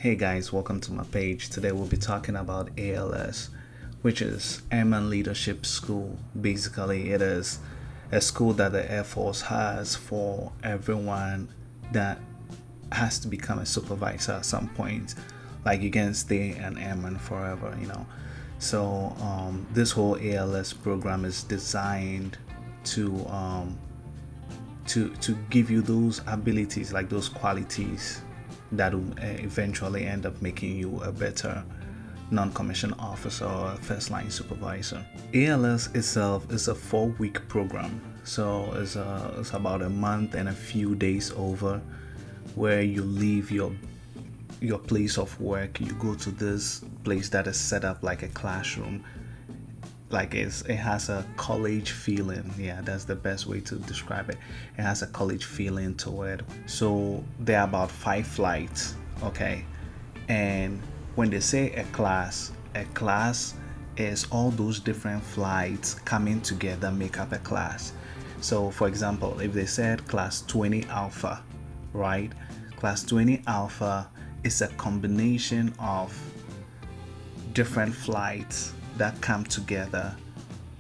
Hey guys, welcome to my page. Today we'll be talking about ALS, which is Airman Leadership School. Basically, it is a school that the Air Force has for everyone that has to become a supervisor at some point. Like you can stay an airman forever. So this whole ALS program is designed to to give you those abilities, like those qualities that will eventually end up making you a better non-commissioned officer or first line supervisor. ALS itself is a 4-week program, so it's about a month and a few days over, where you leave your place of work. You go to this place that is set up like a classroom, like it has a college feeling. Yeah, that's the best way to describe it. It has a college feeling to it. So there are about 5 flights, okay? And when they say a class is all those different flights coming together make up a class. So for example, if they said class 20 alpha, right? Class 20 alpha is a combination of different flights that come together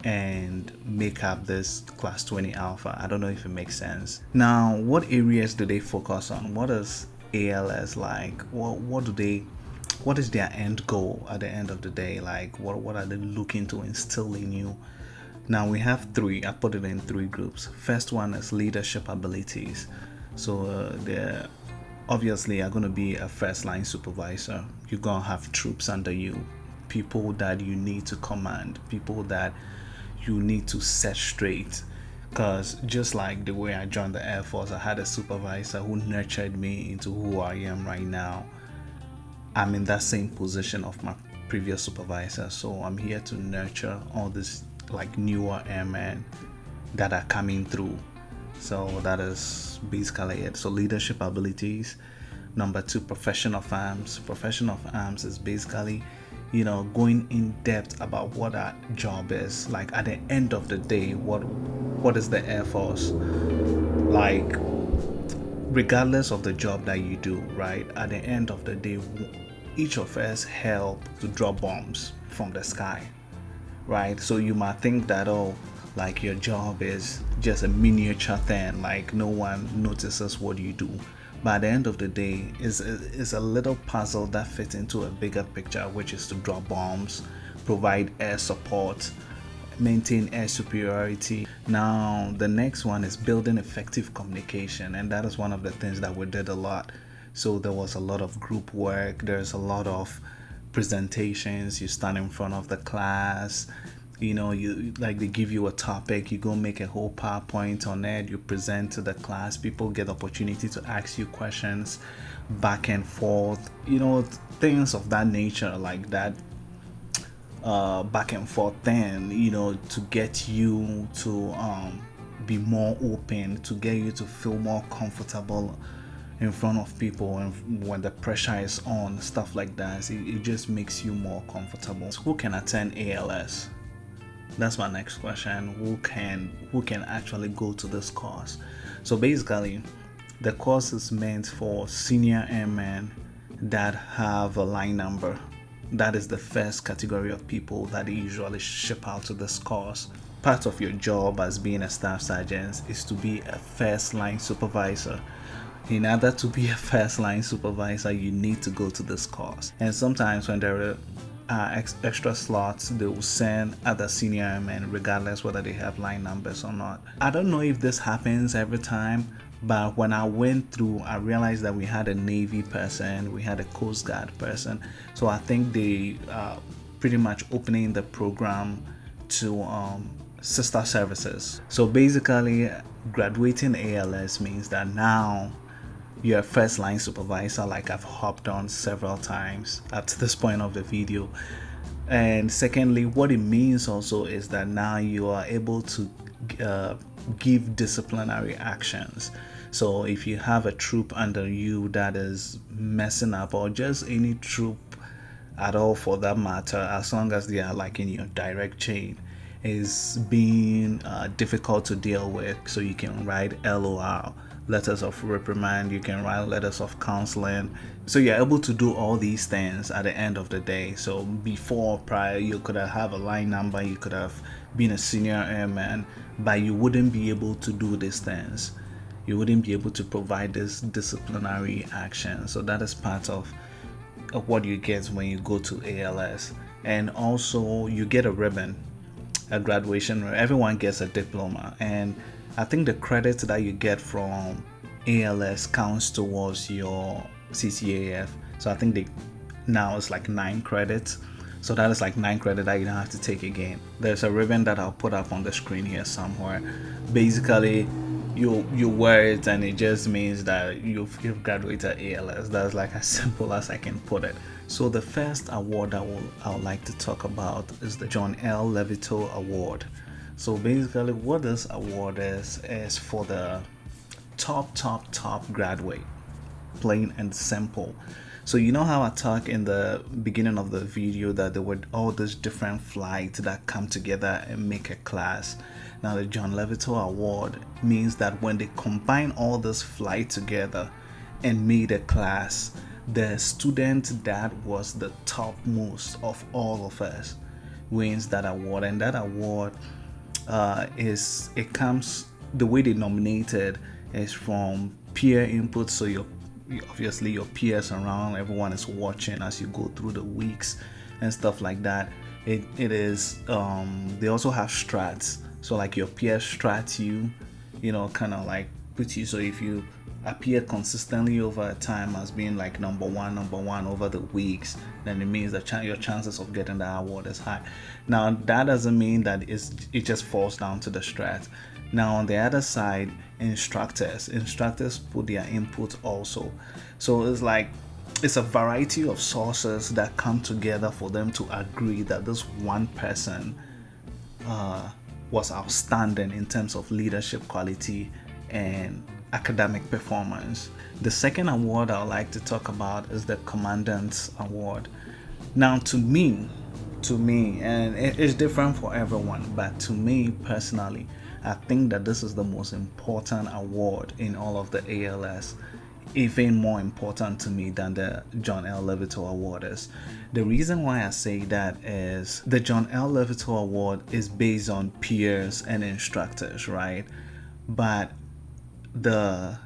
and make up this class 20 alpha. I don't know if it makes sense. Now, what areas do they focus on? What is ALS like? What is their end goal at the end of the day? Like what are they looking to instill in you? Now we have 3. I put it in 3 groups. First one is leadership abilities. So they're obviously are going to be a first line supervisor. You're going to have troops under you, people that you need to command, people that you need to set straight. Because just like the way I joined the Air Force, I had a supervisor who nurtured me into who I am right now. I'm in that same position of my previous supervisor, so I'm here to nurture all these like newer airmen that are coming through. So that is basically it. So leadership abilities. Number 2, profession of arms. Profession of arms is basically going in depth about what our job is. Like at the end of the day, what is the Air Force like? Regardless of the job that you do, right? At the end of the day, each of us help to drop bombs from the sky, right? So you might think that, like your job is just a miniature thing, like no one notices what you do. But at the end of the day, is a little puzzle that fits into a bigger picture, which is to drop bombs, provide air support, maintain air superiority. Now, the next one is building effective communication, and that is one of the things that we did a lot. So there was a lot of group work, there's a lot of presentations. You stand in front of the class, you like they give you a topic, you go make a whole PowerPoint on it, you present to the class, people get opportunity to ask you questions back and forth, things of that nature, like that back and forth thing, to get you to be more open, to get you to feel more comfortable in front of people, and when the pressure is on, stuff like that. It just makes you more comfortable. So who can attend ALS? That's my next question. Who can actually go to this course? So basically, the course is meant for senior airmen that have a line number. That is the first category of people that they usually ship out to this course. Part of your job as being a staff sergeant is to be a first line supervisor. In order to be a first line supervisor, you need to go to this course. And sometimes when there are extra slots, they will send other senior airmen regardless whether they have line numbers or not. I don't know if this happens every time, but when I went through, I realized that we had a Navy person, we had a Coast Guard person. So I think they pretty much opening the program to sister services. So basically, graduating ALS means that now you're a first line supervisor, like I've hopped on several times up to this point of the video. And secondly, what it means also is that now you are able to give disciplinary actions. So if you have a troop under you that is messing up, or just any troop at all for that matter, as long as they are like in your direct chain, is being difficult to deal with, so you can write LOR, letters of reprimand, you can write letters of counseling. So you're able to do all these things at the end of the day. So before, prior, you could have a line number, you could have been a senior airman, but you wouldn't be able to do these things. You wouldn't be able to provide this disciplinary action. So that is part of what you get when you go to ALS. And also you get a ribbon, a graduation. Everyone gets a diploma, and I think the credit that you get from ALS counts towards your CCAF. So I think now it's like 9 credits. So that is like 9 credits that you don't have to take again. There's a ribbon that I'll put up on the screen here somewhere. Basically, you wear it, and it just means that you've graduated ALS. That's like as simple as I can put it. So the first award I would like to talk about is the John L. Levito Award. So basically, what this award is for the top graduate, plain and simple. So you know how I talked in the beginning of the video that there were all these different flights that come together and make a class. Now the John Levito Award means that when they combine all this flight together and made a class, the student that was the topmost of all of us wins that award. And that award the way they nominated is from peer input. So obviously your peers around, everyone is watching as you go through the weeks and stuff like that. It is they also have strats. So like your peers strat you, kind of like put you. So if you appear consistently over time as being like number one over the weeks, then it means that your chances of getting that award is high. Now that doesn't mean that it just falls down to the strat. Now on the other side, instructors put their input also. So it's a variety of sources that come together for them to agree that this one person was outstanding in terms of leadership quality and academic performance. The second award I would like to talk about is the Commandant's Award. Now to me, and it's different for everyone, but to me personally, I think that this is the most important award in all of the ALS, even more important to me than the John L. Levito Award is. The reason why I say that is the John L. Levito Award is based on peers and instructors, right? But the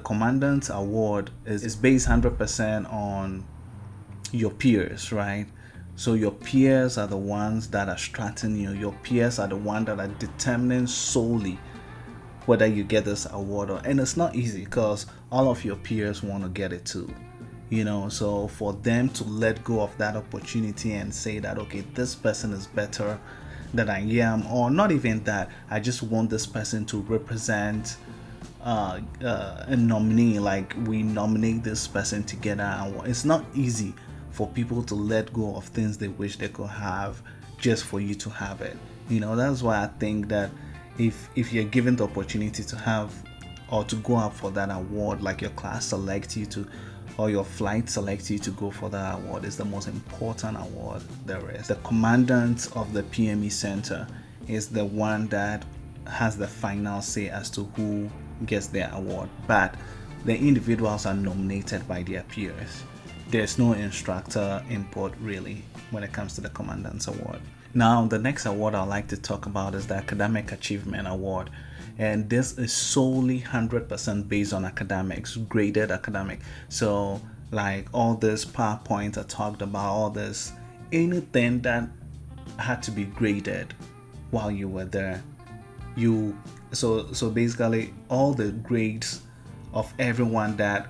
Commandant's Award is based 100% on your peers, right? So your peers are the ones that are stratting you. Your peers are the ones that are determining solely whether you get this award and it's not easy because all of your peers want to get it too. So for them to let go of that opportunity and say that, okay, this person is better than I am, or not even that, I just want this person to represent a nominee, like we nominate this person together. It's not easy for people to let go of things they wish they could have just for you to have it. That's why I think that if you're given the opportunity to have or to go up for that award, like your class selects you to, or your flight selects you to go for that award, is the most important award there is. The commandant of the PME Center is the one that has the final say as to who gets their award, but the individuals are nominated by their peers. There's no instructor input really when it comes to the Commandant's Award. Now, the next award I'd like to talk about is the Academic Achievement Award. And this is solely 100% based on academics, graded academic. So like all this PowerPoint I talked about, all this, anything that had to be graded while you were there, so basically all the grades of everyone that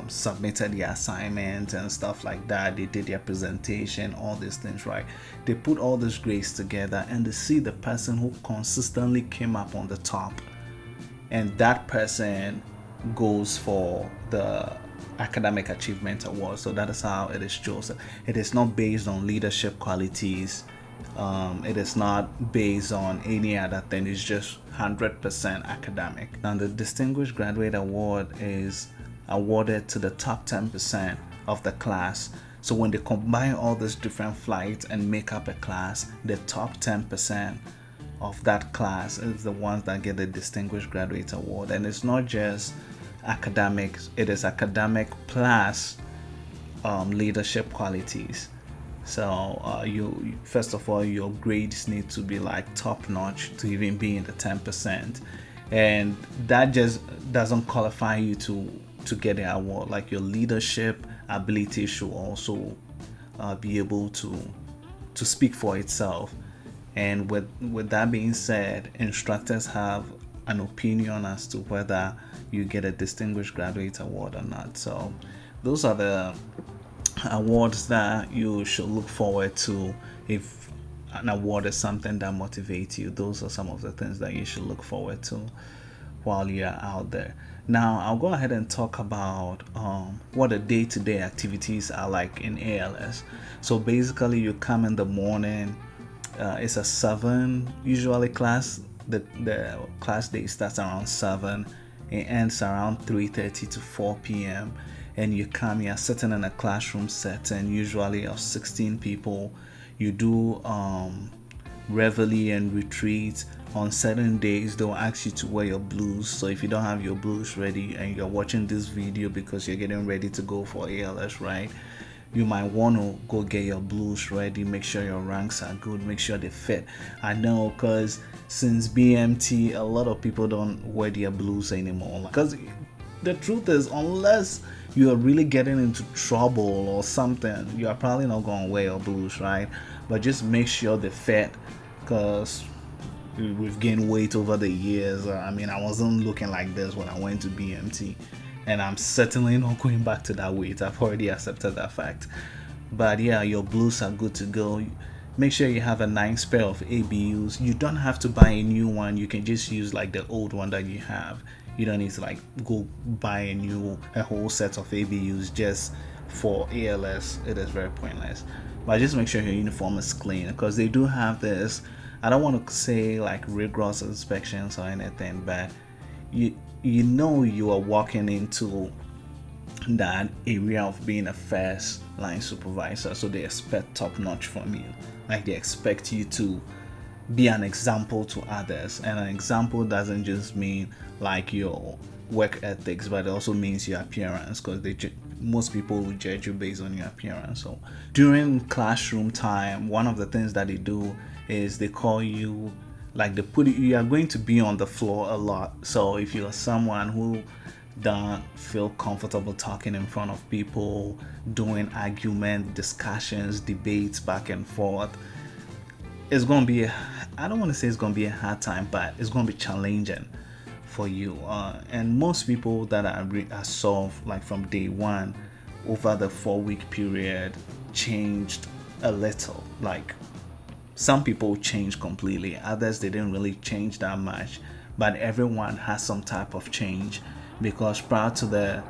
submitted the assignment and stuff like that, they did their presentation, all these things, right? They put all these grades together and they see the person who consistently came up on the top, and that person goes for the Academic Achievement Award. So that is how it is chosen. It is not based on leadership qualities. It is not based on any other thing. It's just 100% academic. Now the Distinguished Graduate Award is awarded to the top 10% of the class. So when they combine all these different flights and make up a class, the top 10% of that class is the ones that get the Distinguished Graduate Award. And it's not just academics, it is academic plus leadership qualities. So you first of all, your grades need to be like top notch to even be in the 10%, and that just doesn't qualify you to get the award. Like your leadership ability should also be able to speak for itself. And with that being said, instructors have an opinion as to whether you get a Distinguished Graduate Award or not. So those are the awards that you should look forward to. If an award is something that motivates you, those are some of the things that you should look forward to while you're out there. Now I'll go ahead and talk about what the day-to-day activities are like in ALS. So basically, you come in the morning. It's a 7 usually class. The class day starts around 7. It ends around 3:30 to 4 p.m. And you come, you're sitting in a classroom setting, usually of 16 people. You do reveille and retreat. On certain days, they'll ask you to wear your blues. So if you don't have your blues ready and you're watching this video because you're getting ready to go for ALS, right? You might want to go get your blues ready, make sure your ranks are good, make sure they fit. I know, because since BMT, a lot of people don't wear their blues anymore. Because the truth is, unless you are really getting into trouble or something, you are probably not going to wear your blues, right? But just make sure they fit, because we've gained weight over the years. I mean, I wasn't looking like this when I went to BMT, and I'm certainly not going back to that weight. I've already accepted that fact. But yeah, your blues are good to go. Make sure you have a nice pair of ABUs. You don't have to buy a new one. You can just use like the old one that you have. You don't need to like go buy a whole set of ABUs just for ALS. It is very pointless. But just make sure your uniform is clean, because they do have this, I don't want to say like rigorous inspections or anything, but you know you are walking into that area of being a first line supervisor, so they expect top notch from you. Like they expect you to be an example to others, and an example doesn't just mean like your work ethics, but it also means your appearance, because most people will judge you based on your appearance. So during classroom time, one of the things that they do is they call you, like you are going to be on the floor a lot. So if you're someone who don't feel comfortable talking in front of people, doing argument, discussions, debates back and forth, it's going to be, I don't want to say it's going to be a hard time, but it's going to be challenging for you. And most people that are solved like from day one over the 4-week period changed a little. Like some people changed completely, others they didn't really change that much, but everyone has some type of change, because prior to the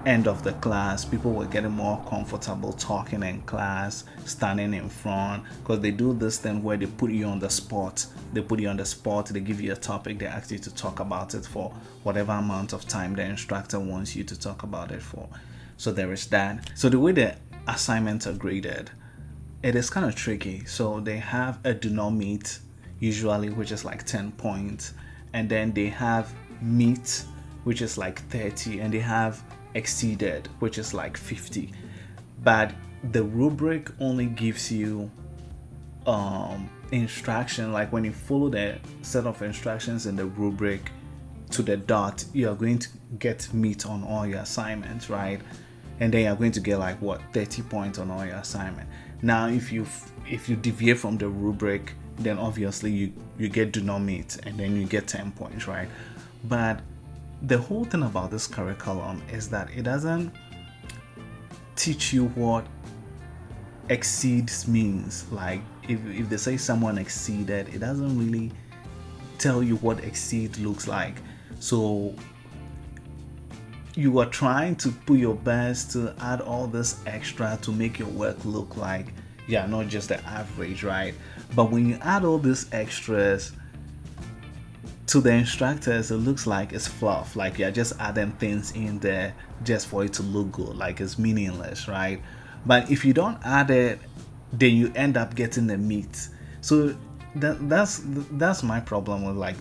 end of the class, people were getting more comfortable talking in class, standing in front, because they do this thing where they put you on the spot. They give you a topic, they ask you to talk about it for whatever amount of time the instructor wants you to talk about it for. So there is that. So the way the assignments are graded, it is kind of tricky. So they have a do not meet usually, which is like 10 points, and then they have meet, which is like 30, and they have exceeded, which is like 50. But the rubric only gives you instruction, like when you follow the set of instructions in the rubric to the dot, you are going to get meet on all your assignments, right? And then you're going to get like 30 points on all your assignment. Now if you deviate from the rubric, then obviously you get do not meet, and then you get 10 points, right? But the whole thing about this curriculum is that it doesn't teach you what exceeds means. Like if they say someone exceeded, it doesn't really tell you what exceed looks like. So you are trying to put your best to add all this extra to make your work look like not just the average, right? But when you add all these extras to the instructors, it looks like it's fluff, like you're just adding things in there just for it to look good, like it's meaningless, right? But if you don't add it, then you end up getting the meat. So that's my problem with like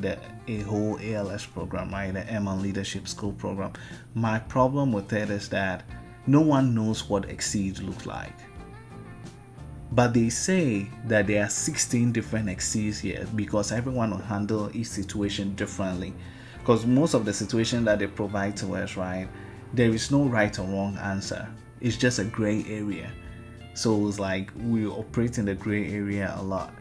a whole ALS program, right? The Airman Leadership School program. My problem with it is that no one knows what exceed looks like. But they say that there are 16 different exceeds here because everyone will handle each situation differently. Because most of the situation that they provide to us, right, there is no right or wrong answer. It's just a gray area. So it's like we operate in the gray area a lot.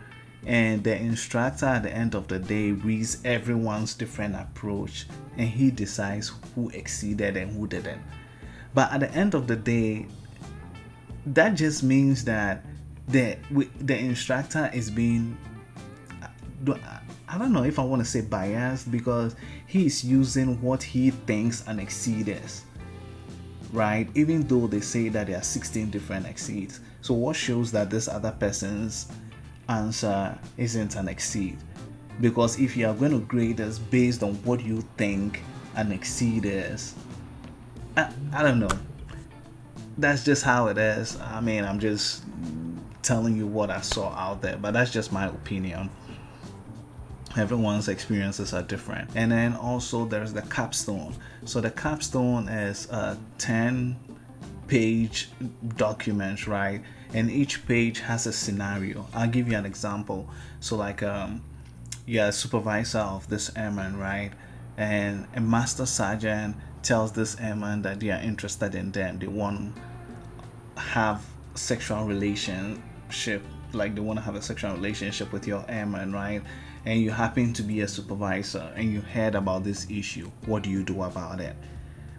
And the instructor at the end of the day reads everyone's different approach and he decides who exceeded and who didn't. But at the end of the day, that just means that the instructor is being, I don't know if I want to say biased, because he is using what he thinks an exceed is, right? Even though they say that there are 16 different exceeds. So what shows that this other person's answer isn't an exceed? Because if you are going to grade us based on what you think an exceed is, I don't know. That's just how it is. I mean, I'm just telling you what I saw out there, but that's just my opinion. Everyone's experiences are different. And then also there's the capstone. So the capstone is a 10-page document, right? And each page has a scenario. I'll give you an example. So like you're a supervisor of this airman, right? And a master sergeant tells this airman that they are interested in them. They want to have sexual relationship, like they want to have a sexual relationship with your airman, right? And you happen to be a supervisor and you heard about this issue. What do you do about it?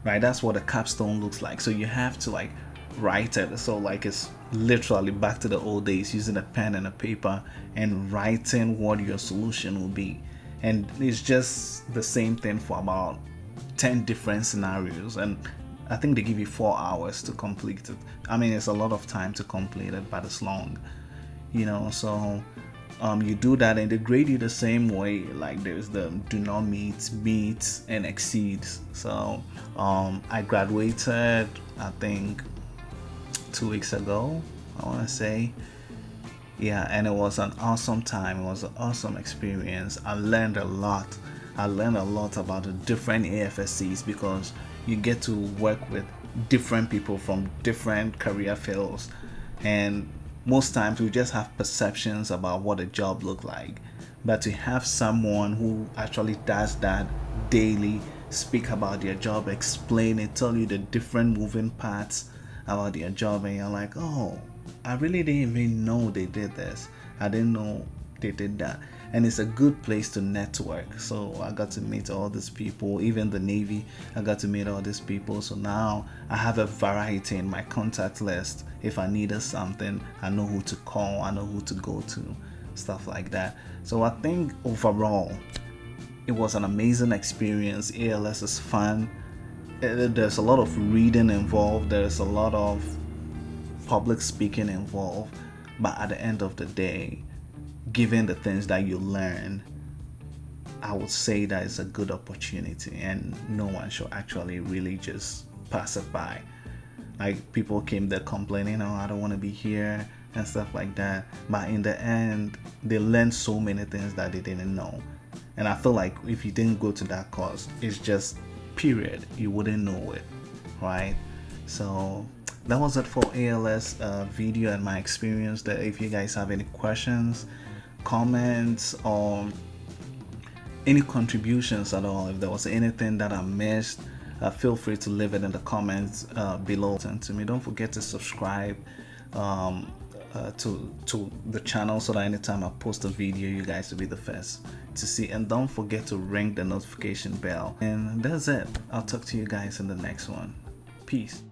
Right? That's what a capstone looks like. So you have to like write it. So like it's literally back to the old days, using a pen and a paper and writing what your solution will be. And it's just the same thing for about 10 different scenarios, and I think they give you 4 hours to complete it. I mean, it's a lot of time to complete it, but it's long, so you do that and they grade you the same way. Like there's the do not meet, meet, and exceeds. So I graduated, I think 2 weeks ago, I want to say. Yeah, and it was an awesome time. It was an awesome experience. I learned a lot about the different AFSCs, because you get to work with different people from different career fields, and most times we just have perceptions about what a job looks like. But to have someone who actually does that daily, speak about their job, explain it, tell you the different moving parts about their job, and you're like, oh, I really didn't even know they did this. I didn't know they did that. And it's a good place to network. So I got to meet all these people. Even the Navy, I got to meet all these people. So now I have a variety in my contact list. If I needed something, I know who to call, I know who to go to, stuff like that. So I think overall it was an amazing experience. ALS is fun. There's a lot of reading involved. There's a lot of public speaking involved. But at the end of the day, given the things that you learn, I would say that it's a good opportunity, and no one should actually really just pass it by. Like people came there complaining, oh, I don't want to be here and stuff like that. But in the end, they learned so many things that they didn't know. And I feel like if you didn't go to that course, it's just period, you wouldn't know it, right? So that was it for ALS video and my experience there. If you guys have any questions, comments, or any contributions at all, if there was anything that I missed, feel free to leave it in the comments below. And to me, don't forget to subscribe to the channel, so that anytime I post a video, you guys will be the first to see. And don't forget to ring the notification bell. And that's it. I'll talk to you guys in the next one. Peace.